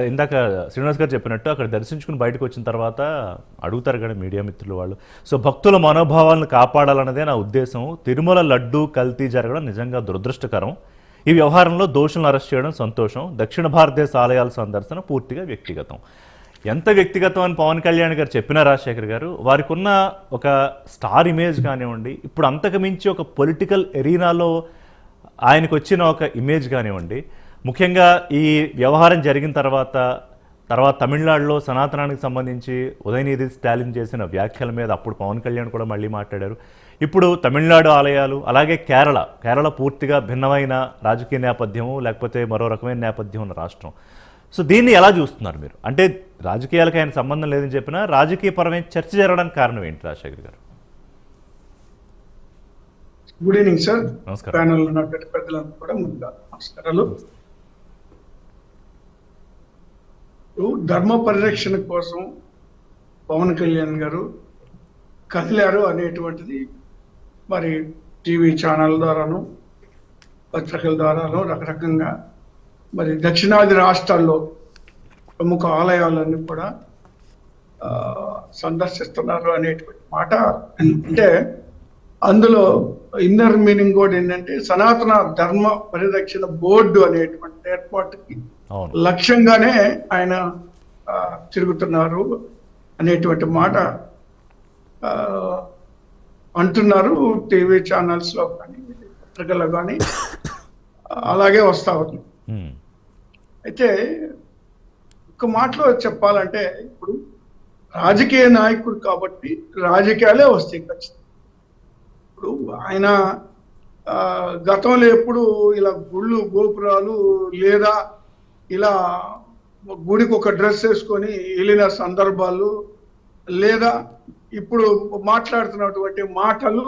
ఇందాక శ్రీనివాస్ గారు చెప్పినట్టు అక్కడ దర్శించుకుని బయటకు వచ్చిన తర్వాత అడుగుతారు కదా మీడియా మిత్రులు వాళ్ళు. సో భక్తుల మనోభావాలను కాపాడాలన్నదే నా ఉద్దేశం. తిరుమల లడ్డు కల్తీ జరగడం నిజంగా దురదృష్టకరం. ఈ వ్యవహారంలో దోషులను అరెస్ట్ చేయడం సంతోషం. దక్షిణ భారతదేశ ఆలయాల సందర్శన పూర్తిగా వ్యక్తిగతం. ఎంత వ్యక్తిగతం అని పవన్ కళ్యాణ్ గారు చెప్పినా రాజశేఖర్ గారు, వారికి ఉన్న ఒక స్టార్ ఇమేజ్ కానివ్వండి, ఇప్పుడు అంతకు మించి ఒక పొలిటికల్ ఎరీనాలో ఆయనకు వచ్చిన ఒక ఇమేజ్ కానివ్వండి, ముఖ్యంగా ఈ వ్యవహారం జరిగిన తర్వాత తమిళనాడులో సనాతనానికి సంబంధించి ఉదయనిధి స్టాలిన్ చేసిన వ్యాఖ్యల మీద అప్పుడు పవన్ కళ్యాణ్ కూడా మళ్ళీ మాట్లాడారు. ఇప్పుడు తమిళనాడు ఆలయాలు, అలాగే కేరళ పూర్తిగా భిన్నమైన రాజకీయ నేపథ్యము లేకపోతే మరో రకమైన నేపథ్యం ఉన్న రాష్ట్రం. సో దీన్ని ఎలా చూస్తున్నారు మీరు? అంటే రాజకీయాలకు ఆయన సంబంధం లేదని చెప్పినా రాజకీయపరమైన చర్చ జరగడానికి కారణం ఏంటి రాజశేఖర్ గారు? Good evening sir. నమస్కారం. ప్యానల్ ఉన్నటువంటి పెద్దలందరూ కూడా ముందుగా నమస్కారాలు. ధర్మ పరిరక్షణ కోసం పవన్ కళ్యాణ్ గారు కదిలారు అనేటువంటిది మరి టీవీ ఛానల్ ద్వారాను పత్రికల ద్వారాను రకరకంగా మరి దక్షిణాది రాష్ట్రాల్లో ప్రముఖ ఆలయాలన్నీ కూడా సందర్శిస్తున్నారు అనేటువంటి మాట. అంటే అందులో ఇన్నర్ మీనింగ్ కూడా ఏంటంటే సనాతన ధర్మ పరిరక్షణ బోర్డు అనేటువంటి ఏర్పాటుకి లక్ష్యంగానే ఆయన తిరుగుతున్నారు అనేటువంటి మాట అంటున్నారు టీవీ ఛానల్స్ లో కానీ పత్రికల్లో కానీ అలాగే వస్తా ఉంది. అయితే ఒక మాటలో చెప్పాలంటే ఇప్పుడు రాజకీయ నాయకుడు కాబట్టి రాజకీయాలే వస్తాయి ఖచ్చితంగా. ఇప్పుడు ఆయన గతంలో ఎప్పుడు ఇలా గుళ్ళు గోపురాలు లేదా ఇలా గుడికి ఒక డ్రెస్ వేసుకొని వెళ్ళిన సందర్భాలు లేదా ఇప్పుడు మాట్లాడుతున్నటువంటి మాటలు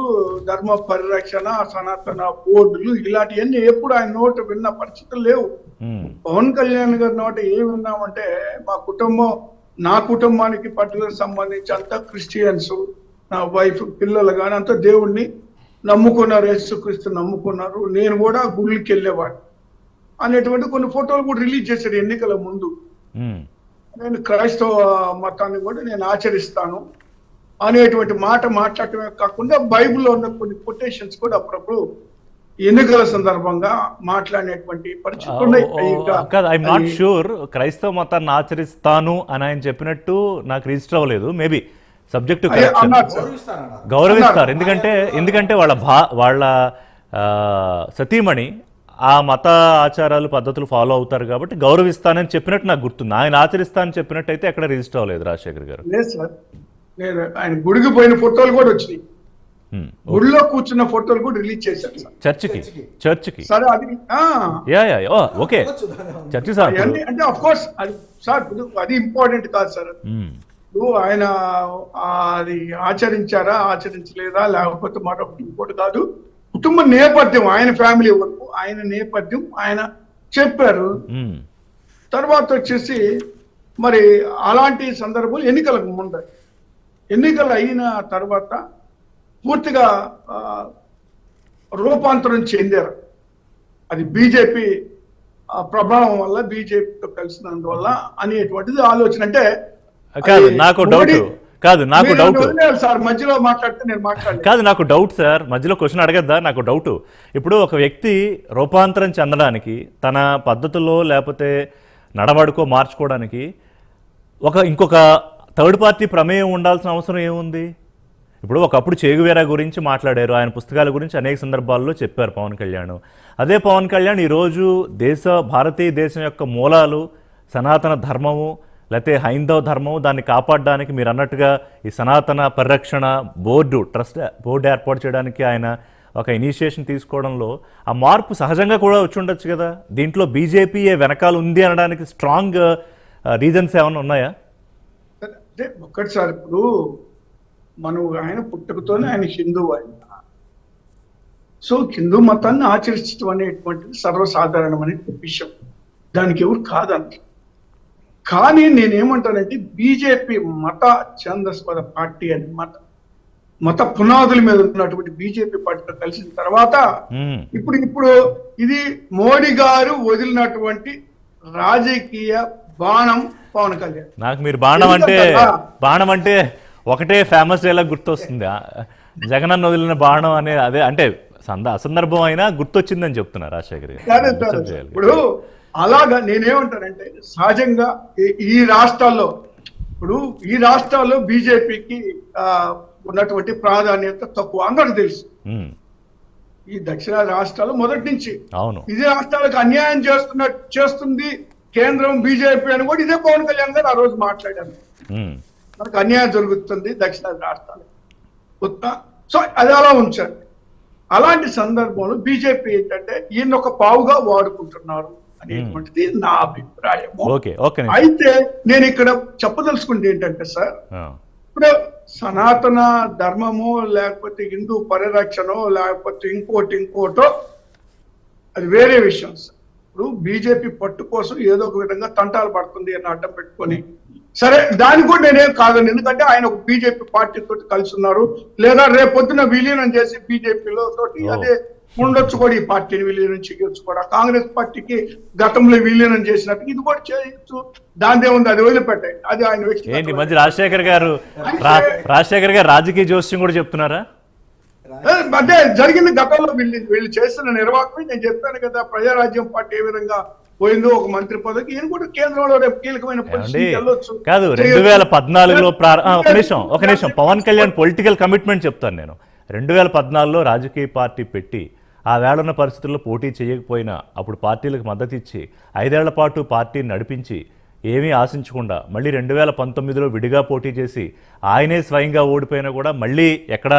ధర్మ పరిరక్షణ సనాతన బోర్డులు ఇలాంటివన్నీ ఎప్పుడు ఆయన నోట విన్న పరిస్థితులు లేవు. పవన్ కళ్యాణ్ గారి నోట ఏం విన్నామంటే నా కుటుంబానికి పర్టికులర్ సంబంధించి అంతా క్రిస్టియన్స్, నా వైఫ్ పిల్లలు కానీ అంతా దేవుణ్ణి నమ్ముకున్నారు, యేసుక్రీస్తు నమ్ముకున్నారు, నేను కూడా గుళ్ళకి వెళ్ళేవాడు అనేటువంటి కొన్ని ఫోటోలు కూడా రిలీజ్ చేశారు ఎన్నికల ముందు. నేను క్రైస్తవ మతాన్ని కూడా నేను ఆచరిస్తాను అనేటువంటి మాట మాట్లాడటమే కాకుండా బైబిల్లో ఉన్న కొన్ని కొటేషన్స్ కూడా అప్పుడప్పుడు ఎన్నికల సందర్భంగా మాట్లాడేటువంటి పరిస్థితులు ఉన్నాయి. ఐఎమ్ నాట్ షూర్ క్రైస్తవ మతాన్ని ఆచరిస్తాను అని ఆయన చెప్పినట్టు నాకు రిజిస్టర్ అవ్వలేదు. మేబీ సబ్జెక్టు గౌరవిస్తారు, ఎందుకంటే వాళ్ళ సతీమణి ఆ మత ఆచారాలు పద్ధతులు ఫాలో అవుతారు కాబట్టి గౌరవిస్తానని చెప్పినట్టు నాకు గుర్తుంది. ఆయన ఆచరిస్తానని చెప్పినట్టయితే ఎక్కడ రిజిస్టర్ అవ్వలేదు రాజశేఖర్ గారు. లేదు సార్, ఆయన గుడికి పోయిన ఫోటోలు కూడా వచ్చినాయి, గుడిలో కూర్చున్న ఫోటోలు కూడా రిలీజ్ చేశారు సార్. చర్చికి సరే అది ఓకే చర్చి సార్ అంటే ఆఫ్ కోర్స్ అది సార్ అది ఇంపార్టెంట్ కాదు సార్. ఆయన అది ఆచరించలేదా లేకపోతే మరొకటి ఇంకోటి కాదు. కుటుంబ నేపథ్యం ఆయన ఫ్యామిలీ వరకు ఆయన నేపథ్యం ఆయన చెప్పారు. తర్వాత వచ్చేసి మరి అలాంటి సందర్భాలు ఎన్నికలకు ముందు, ఎన్నికలు అయిన తర్వాత పూర్తిగా రూపాంతరం చెందారు. అది బీజేపీ ప్రభావం వల్ల, బీజేపీతో కలిసినందువల్ల అనేటువంటిది ఆలోచన. అంటే నాకు డౌట్ సార్ మధ్యలో మాట్లాడితే నేను కాదు, నాకు డౌట్ సార్, మధ్యలో క్వశ్చన్ అడగద్దా? నాకు డౌట్. ఇప్పుడు ఒక వ్యక్తి రూపాంతరం చెందడానికి తన పద్ధతుల్లో లేకపోతే నడవడుకో మార్చుకోవడానికి ఇంకొక థర్డ్ పార్టీ ప్రమేయం ఉండాల్సిన అవసరం ఏముంది? ఇప్పుడు ఒకప్పుడు చేగువేరా గురించి మాట్లాడారు, ఆయన పుస్తకాల గురించి అనేక సందర్భాల్లో చెప్పారు పవన్ కళ్యాణ్. అదే పవన్ కళ్యాణ్ ఈరోజు భారతీయ దేశం యొక్క మూలాలు సనాతన ధర్మము లేకపోతే హైందవ ధర్మం, దాన్ని కాపాడడానికి మీరు అన్నట్టుగా ఈ సనాతన పరిరక్షణ బోర్డు ఏర్పాటు చేయడానికి ఆయన ఒక ఇనిషియేషన్ తీసుకోవడంలో ఆ మార్పు సహజంగా కూడా వచ్చి ఉండొచ్చు కదా. దీంట్లో బీజేపీ వెనకాల ఉంది అనడానికి స్ట్రాంగ్ రీజన్స్ ఏమైనా ఉన్నాయా? అంటే ఒక్కటి సార్, ఇప్పుడు ఆయన పుట్టుకతోనే ఆయన హిందూ ఆయన. సో హిందూ మతాన్ని ఆచరించడం అనేటువంటిది సర్వసాధారణమైన విషయం, దానికి ఎవరు కాదంటారు. కానీ నేనేమంటానంటే బీజేపీ మత ఛందస్పద పార్టీ అని మత పునాదుల మీద ఉన్నటువంటి బీజేపీ పార్టీతో కలిసిన తర్వాత ఇప్పుడు ఇది మోడీ గారు వదిలినటువంటి రాజకీయ బాణం పవన్ కళ్యాణ్. నాకు మీరు బాణం అంటే ఒకటే ఫేమస్ డైలాగ్ గుర్తొస్తుంది, జగనన్న వదిలిన బాణం అనే, అదే అంటే అసందర్భం అయినా గుర్తొచ్చిందని చెప్తున్నారు రాజశేఖర్ గారు. ఇప్పుడు అలాగా నేనేమంటానంటే సహజంగా ఈ రాష్ట్రాల్లో బీజేపీకి ఉన్నటువంటి ప్రాధాన్యత తక్కువ అందరికి తెలుసు. ఈ దక్షిణాది రాష్ట్రాలు మొదటి నుంచి ఇదే రాష్ట్రాలకు అన్యాయం చేస్తుంది కేంద్రం బీజేపీ అని కూడా ఇదే పవన్ కళ్యాణ్ గారు ఆ రోజు మాట్లాడారు. మనకు అన్యాయం జరుగుతుంది దక్షిణాది రాష్ట్రాలు, సో అది అలా ఉంచారు. అలాంటి సందర్భంలో బీజేపీ ఏంటంటే ఈయన ఒక పావుగా వాడుకుంటున్నారు అనేటువంటిది నా అభిప్రాయం. అయితే నేను ఇక్కడ చెప్పదలుచుకుంటే ఏంటంటే సార్, ఇప్పుడు సనాతన ధర్మము లేకపోతే హిందూ పరిరక్షణో లేకపోతే ఇంకోటో అది వేరే విషయం సార్. ఇప్పుడు బీజేపీ పట్టు కోసం ఏదో ఒక విధంగా తంటాలు పడుతుంది అని అడ్డం పెట్టుకొని, సరే దానికి కూడా నేనేం కాదని, ఎందుకంటే ఆయన ఒక బీజేపీ పార్టీ తోటి కలిసి ఉన్నారు, లేదా రేపొద్దున విలీనం చేసి బీజేపీలో తోటి అదే ఉండొచ్చు కూడా, ఈ పార్టీని విలీనం చేయొచ్చు కూడా, కాంగ్రెస్ పార్టీకి గతంలో విలీనం చేసినట్టు ఇది కూడా చేయొచ్చు, దాని ఏముంది, అది వదిలిపెట్టాయి, అది ఆయన వ్యక్తి. మధ్య రాజశేఖర్ గారు రాజకీయ జోస్యం కూడా చెప్తున్నారా? అదే జరిగింది గతంలో వీళ్ళు చేసిన నిర్వాహకమే. నేను చెప్పాను కదా, ప్రజారాజ్యం పార్టీ ఏ విధంగా పోయిందో ఒక మంత్రి పదవికి, ఈయన కూడా కేంద్రంలో రేపు కీలకమైన కాదు. 2014లో ఒక నిమిషం పవన్ కళ్యాణ్ పొలిటికల్ కమిట్మెంట్ చెప్తాను నేను. 2014లో రాజకీయ పార్టీ పెట్టి ఆ వేళన్న పరిస్థితుల్లో పోటీ చేయకపోయినా అప్పుడు పార్టీలకు మద్దతు ఇచ్చి 5 ఏళ్ల పాటు పార్టీని నడిపించి ఏమీ ఆశించకుండా మళ్ళీ 2019లో విడిగా పోటీ చేసి ఆయనే స్వయంగా ఓడిపోయినా కూడా మళ్ళీ ఎక్కడ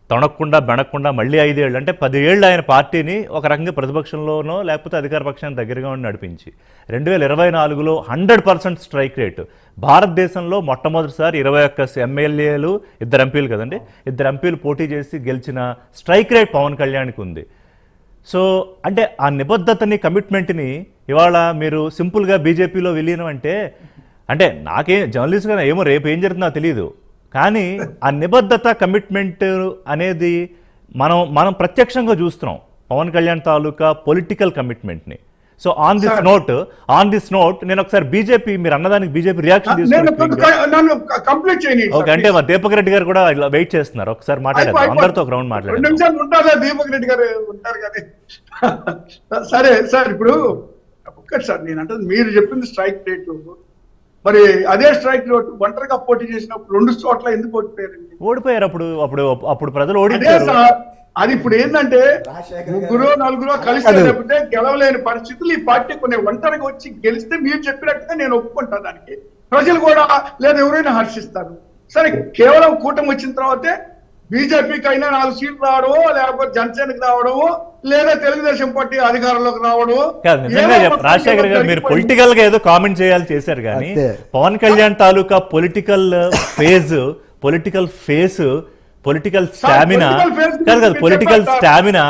తొణక్కుండా బెణక్కుండా మళ్ళీ 5 ఏళ్ళు అంటే 10 ఏళ్ళు ఆయన పార్టీని ఒక రకంగా ప్రతిపక్షంలోనో లేకపోతే అధికార పక్షానికి దగ్గరగా ఉండి నడిపించి 2024లో 100% స్ట్రైక్ రేటు, భారతదేశంలో మొట్టమొదటిసారి 21 ఎమ్మెల్యేలు 2 ఎంపీలు కదండి, 2 ఎంపీలు పోటీ చేసి గెలిచిన స్ట్రైక్ రేట్ పవన్ కళ్యాణ్కి ఉంది. సో అంటే ఆ నిబద్ధతని కమిట్మెంట్ని ఇవాళ మీరు సింపుల్గా బీజేపీలో విలీనం అంటే నాకేం జర్నలిస్ట్గా ఏమో రేపు ఏం జరుగుతుందో తెలియదు, కానీ ఆ నిబద్ధత కమిట్మెంట్ అనేది మనం ప్రత్యక్షంగా చూస్తున్నాం పవన్ కళ్యాణ్ తాలూకా పొలిటికల్ కమిట్మెంట్ని. సో ఆన్ దిస్ నోట్ నేను ఒకసారి బీజేపీ మీరు అన్నదానికి బీజేపీ రియాక్షన్ తీసుకుంటాను. ఓకే, అంటే మా దీపక్ రెడ్డి గారు కూడా వెయిట్ చేస్తున్నారు, ఒకసారి మాట్లాడారు, అందరితో ఒక రౌండ్ మాట్లాడారు. దీపక్ రెడ్డి గారు ఉంటారు కానీ సరే సార్, ఇప్పుడు ఒక్కటి సార్ నేను అంటే మీరు చెప్పింది స్ట్రైక్ రేటు, మరి అదే స్ట్రైక్ రేటు ఒంటరిగా పోటీ చేసినప్పుడు 2 చోట్ల ఎందుకు ఓడిపోయారు? అప్పుడు ప్రజలు ఓడిపోయారు. అది ఇప్పుడు ఏంటంటే 3-4 కలిసి లేకపోతే గెలవలేని పరిస్థితులు ఈ పార్టీ కొన్ని ఒంటరిగా వచ్చి గెలిస్తే మీరు చెప్పినట్టుగా నేను ఒప్పుకుంటాను, దానికి ప్రజలు కూడా లేదా ఎవరైనా హర్షిస్తారు. సరే, కేవలం కూటమి వచ్చిన తర్వాతే బీజేపీకి అయినా 4 సీట్లు రావడమో లేకపోతే జనసేనకి రావడమో లేదా తెలుగుదేశం పార్టీ అధికారంలోకి రావడము. రాజశేఖర్ గారు మీరు పొలిటికల్ గా ఏదో కామెంట్ చేయాలి చేశారు, కానీ పవన్ కళ్యాణ్ తాలూకా political face political stamina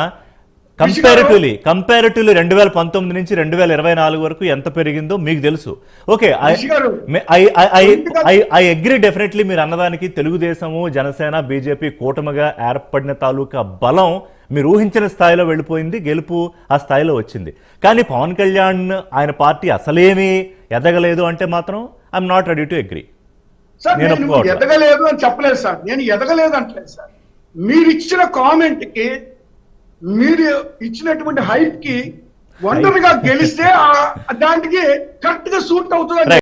comparatively 2019 నుంచి 2024 వరకు ఎంత పెరిగిందో మీకు తెలుసు. ఓకే, ఐ అగ్రీ డెఫినెట్లీ మీరు అన్నదానికి. తెలుగుదేశము, జనసేన, బీజేపీ కూటమిగా ఏర్పడిన తాలూకా బలం మీరు ఊహించిన స్థాయిలో వెళ్ళిపోయింది, గెలుపు ఆ స్థాయిలో వచ్చింది. కానీ పవన్ కళ్యాణ్ ఆయన పార్టీ అసలేమీ ఎదగలేదు అంటే మాత్రం I'm not ready to agree. ఎదగలేదు అని చెప్పలేదు సార్, నేను ఎదగలేదు అంటలేదు సార్. మీరు ఇచ్చిన కామెంట్ కి, మీరు ఇచ్చినటువంటి హైప్ కి ఒంటరిగా గెలిస్తే దానికి కరెక్ట్ గా సూట్ అవుతుంది.